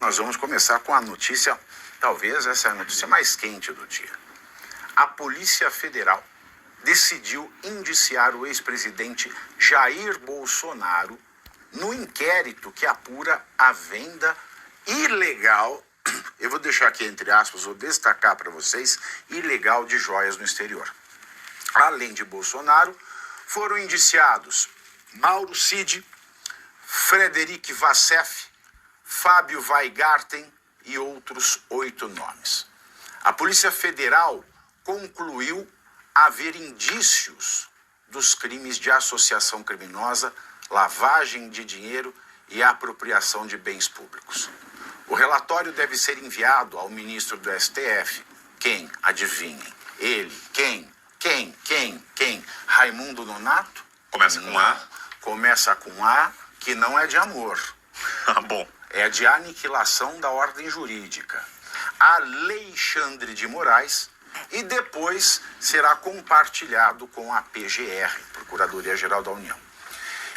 Nós vamos começar com a notícia, talvez essa é a notícia mais quente do dia. A Polícia Federal decidiu indiciar o ex-presidente Jair Bolsonaro no inquérito que apura a venda ilegal, eu vou deixar aqui entre aspas, vou destacar para vocês, ilegal de joias no exterior. Além de Bolsonaro, foram indiciados Mauro Cid, Frederic Vassef, Fábio Weingarten e outros 8 nomes. A Polícia Federal concluiu haver indícios dos crimes de associação criminosa, lavagem de dinheiro e apropriação de bens públicos. O relatório deve ser enviado ao ministro do STF. Quem? Adivinhem. Ele. Quem? Raimundo Nonato? Começa com A. Começa com A, que não é de amor. Ah, bom. É de aniquilação da ordem jurídica. Alexandre de Moraes, e depois será compartilhado com a PGR, Procuradoria-Geral da União.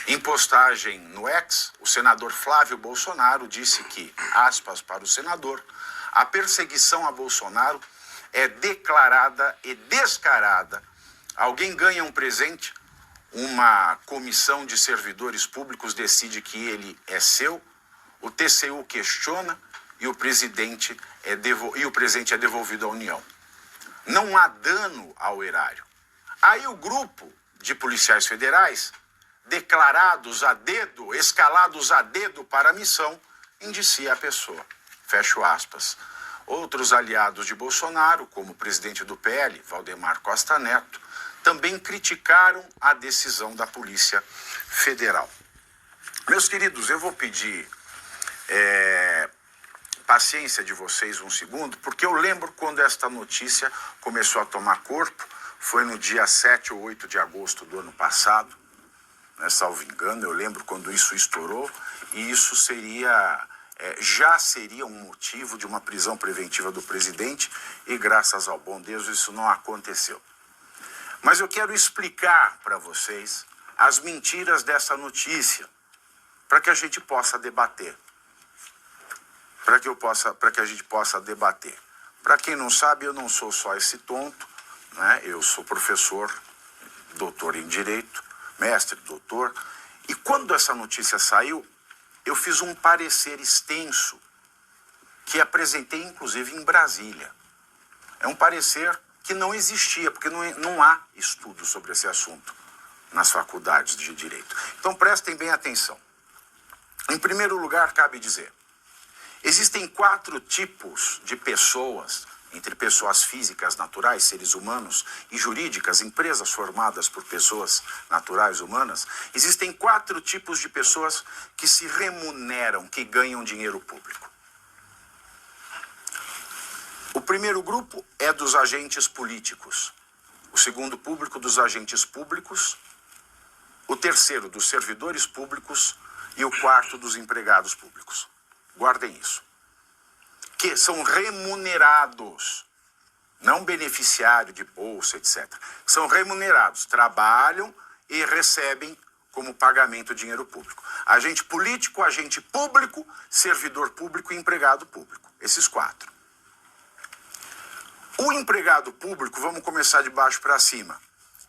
Em postagem no X, o senador Flávio Bolsonaro disse que, aspas para o senador, a perseguição a Bolsonaro é declarada e descarada. Alguém ganha um presente, uma comissão de servidores públicos decide que ele é seu, o TCU questiona e o presente é devolvido à União. Não há dano ao erário. Aí o grupo de policiais federais, declarados a dedo, escalados a dedo para a missão, indicia a pessoa. Fecho aspas. Outros aliados de Bolsonaro, como o presidente do PL, Valdemar Costa Neto, também criticaram a decisão da Polícia Federal. Meus queridos, eu vou pedir paciência de vocês um segundo, porque eu lembro quando esta notícia começou a tomar corpo, foi no dia 7 ou 8 de agosto do ano passado, né, salvo engano, eu lembro quando isso estourou, e isso já seria um motivo de uma prisão preventiva do presidente, e graças ao bom Deus isso não aconteceu. Mas eu quero explicar para vocês as mentiras dessa notícia, para que a gente possa debater. Para que a gente possa debater. Para quem não sabe, eu não sou só esse tonto, né? Eu sou professor, doutor em Direito, mestre, doutor, e quando essa notícia saiu, eu fiz um parecer extenso, que apresentei inclusive em Brasília. É um parecer que não existia, porque não há estudo sobre esse assunto nas faculdades de Direito. Então prestem bem atenção. Em primeiro lugar, cabe dizer, existem 4 tipos de pessoas, entre pessoas físicas, naturais, seres humanos, e jurídicas, empresas formadas por pessoas naturais, humanas. Existem 4 tipos de pessoas que se remuneram, que ganham dinheiro público. O primeiro grupo é dos agentes políticos. O segundo público dos agentes públicos. O terceiro dos servidores públicos. E o quarto dos empregados públicos. Guardem isso. Que são remunerados, não beneficiário de bolsa, etc. São remunerados, trabalham e recebem como pagamento dinheiro público. Agente político, agente público, servidor público e empregado público. Esses 4. O empregado público, vamos começar de baixo para cima,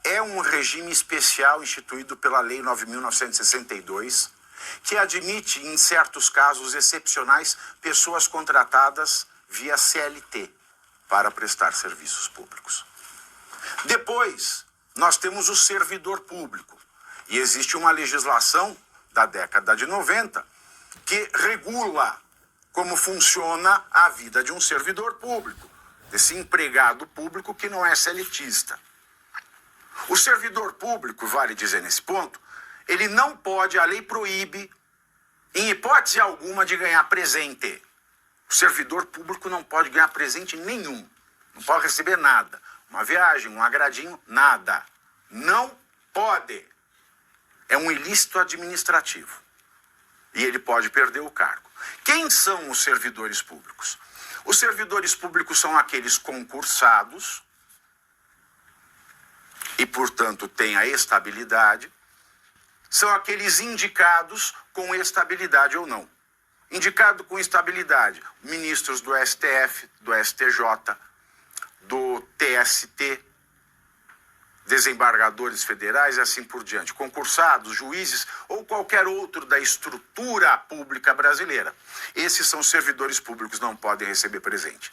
é um regime especial instituído pela Lei 9.962, que admite, em certos casos excepcionais, pessoas contratadas via CLT para prestar serviços públicos. Depois, nós temos o servidor público. E existe uma legislação da década de 90 que regula como funciona a vida de um servidor público, desse empregado público que não é CLTista. O servidor público, vale dizer nesse ponto, ele não pode, a lei proíbe, em hipótese alguma, de ganhar presente. O servidor público não pode ganhar presente nenhum. Não pode receber nada. Uma viagem, um agradinho, nada. Não pode. É um ilícito administrativo. E ele pode perder o cargo. Quem são os servidores públicos? Os servidores públicos são aqueles concursados e, portanto, têm a estabilidade. São aqueles indicados com estabilidade ou não. indicado com estabilidade, ministros do STF, do STJ, do TST, desembargadores federais e assim por diante, concursados, juízes ou qualquer outro da estrutura pública brasileira. Esses são servidores públicos, não podem receber presente.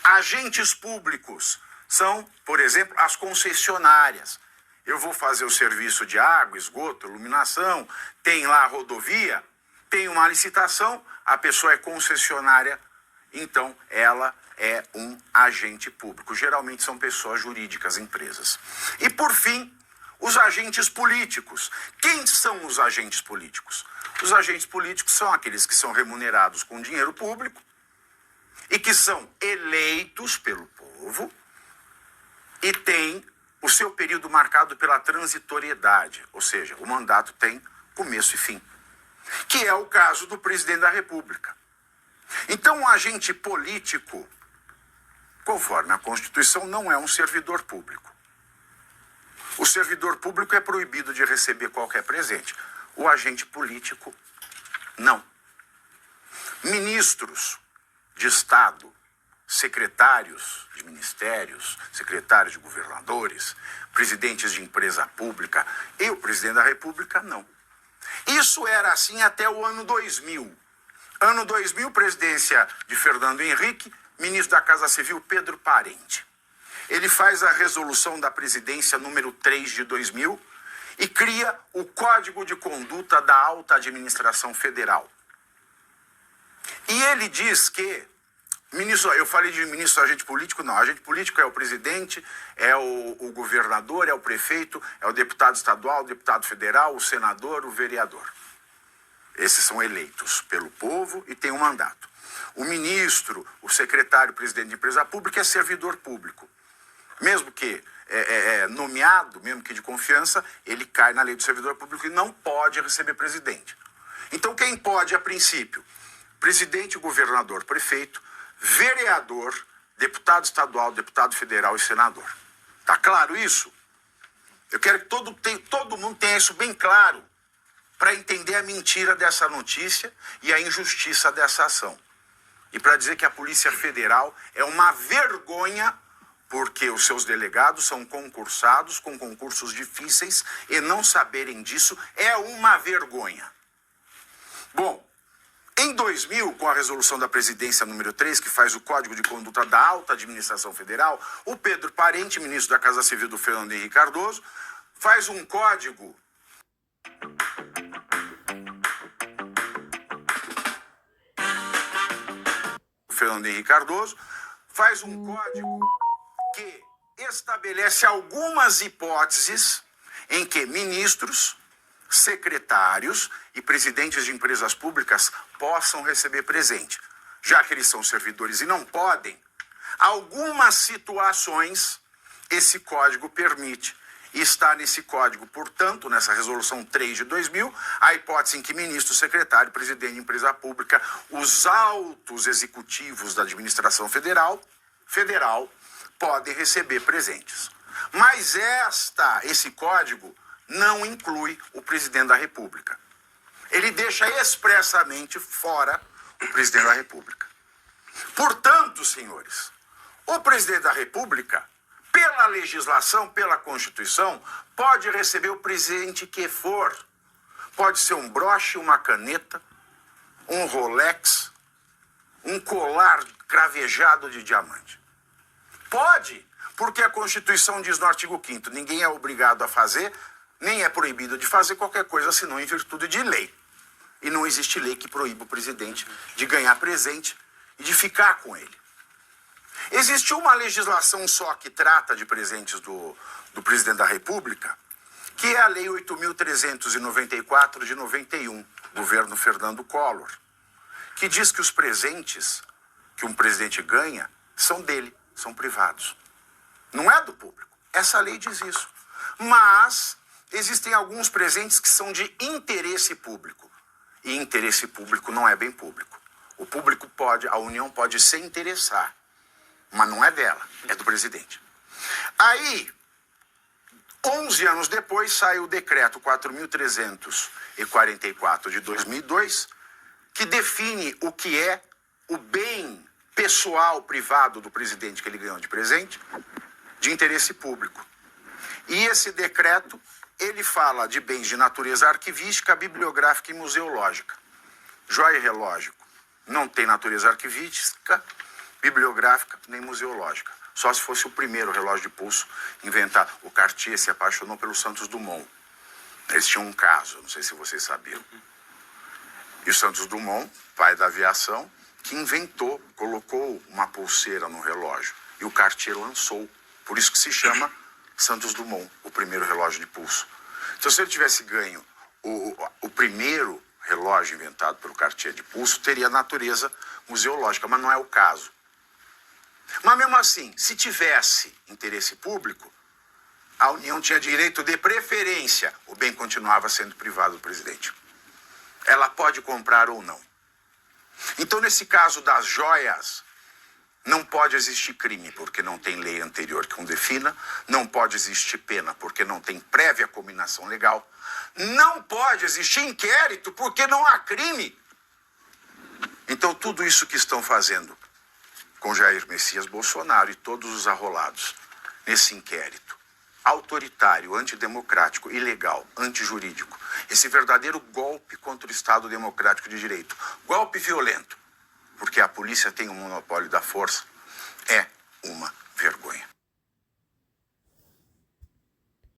Agentes públicos são, por exemplo, as concessionárias. Eu vou fazer o serviço de água, esgoto, iluminação, tem lá a rodovia, tem uma licitação, a pessoa é concessionária, então ela é um agente público. Geralmente são pessoas jurídicas, empresas. E por fim, os agentes políticos. Quem são os agentes políticos? Os agentes políticos são aqueles que são remunerados com dinheiro público e que são eleitos pelo povo e têm o seu período marcado pela transitoriedade, ou seja, o mandato tem começo e fim, que é o caso do presidente da República. Então, um agente político, conforme a Constituição, não é um servidor público. O servidor público é proibido de receber qualquer presente. O agente político, não. Ministros de Estado, secretários de ministérios, secretários de governadores, presidentes de empresa pública e o presidente da República, não. Isso era assim até o ano 2000. Ano 2000, presidência de Fernando Henrique, ministro da Casa Civil Pedro Parente. Ele faz a resolução da presidência número 3 de 2000 e cria o Código de Conduta da Alta Administração Federal. E ele diz que, ministro, eu falei de ministro agente político, não, agente político é o presidente, é o governador, é o prefeito, é o deputado estadual, o deputado federal, o senador, o vereador. Esses são eleitos pelo povo e têm um mandato. O ministro, o secretário, o presidente de empresa pública é servidor público. Mesmo que nomeado, mesmo que de confiança, ele cai na lei do servidor público e não pode receber presidente. Então quem pode, a princípio? Presidente, governador, prefeito, vereador, deputado estadual, deputado federal e senador. Tá claro isso? Eu quero que todo mundo tenha isso bem claro para entender a mentira dessa notícia e a injustiça dessa ação. E para dizer que a Polícia Federal é uma vergonha porque os seus delegados são concursados com concursos difíceis e não saberem disso é uma vergonha. Bom, em 2000, com a resolução da presidência número 3, que faz o Código de Conduta da Alta Administração Federal, o Pedro Parente, ministro da Casa Civil do Fernando Henrique Cardoso, faz um código Fernando Henrique Cardoso, faz um código que estabelece algumas hipóteses em que ministros, secretários e presidentes de empresas públicas possam receber presente. Já que eles são servidores e não podem, algumas situações esse código permite. E está nesse código, portanto, nessa resolução 3 de 2000, a hipótese em que ministro, secretário, presidente de empresa pública, os altos executivos da administração federal, podem receber presentes. Mas esse código não inclui o presidente da República. Ele deixa expressamente fora o presidente da República. Portanto, senhores, o presidente da República, pela legislação, pela Constituição, pode receber o presente que for. Pode ser um broche, uma caneta, um Rolex, um colar cravejado de diamante. Pode, porque a Constituição diz no artigo 5º, ninguém é obrigado a fazer, nem é proibido de fazer qualquer coisa, senão em virtude de lei. E não existe lei que proíba o presidente de ganhar presente e de ficar com ele. Existe uma legislação só que trata de presentes do presidente da República, que é a Lei 8.394 de 91, governo Fernando Collor, que diz que os presentes que um presidente ganha são dele, são privados. Não é do público. Essa lei diz isso. Mas existem alguns presentes que são de interesse público. E interesse público não é bem público. O público pode, a União pode se interessar, mas não é dela, é do presidente. Aí, 11 anos depois, sai o decreto 4.344 de 2002, que define o que é o bem pessoal, privado do presidente que ele ganhou de presente, de interesse público. E esse decreto, ele fala de bens de natureza arquivística, bibliográfica e museológica. Joia e relógio não tem natureza arquivística, bibliográfica nem museológica. Só se fosse o primeiro relógio de pulso inventado. O Cartier se apaixonou pelo Santos Dumont. Eles tinham um caso, não sei se vocês sabiam. E o Santos Dumont, pai da aviação, que inventou, colocou uma pulseira no relógio. E o Cartier lançou. Por isso que se chama Santos Dumont, o primeiro relógio de pulso. Então, se ele tivesse ganho o primeiro relógio inventado pelo Cartier de pulso, teria natureza museológica, mas não é o caso. Mas mesmo assim, se tivesse interesse público, a União tinha direito de preferência. O bem continuava sendo privado do presidente. Ela pode comprar ou não. Então, nesse caso das joias, não pode existir crime, porque não tem lei anterior que o defina. Não pode existir pena, porque não tem prévia cominação legal. Não pode existir inquérito, porque não há crime. Então, tudo isso que estão fazendo com Jair Messias Bolsonaro e todos os arrolados nesse inquérito autoritário, antidemocrático, ilegal, antijurídico, esse verdadeiro golpe contra o Estado democrático de direito, golpe violento, porque a polícia tem o monopólio da força, é uma vergonha.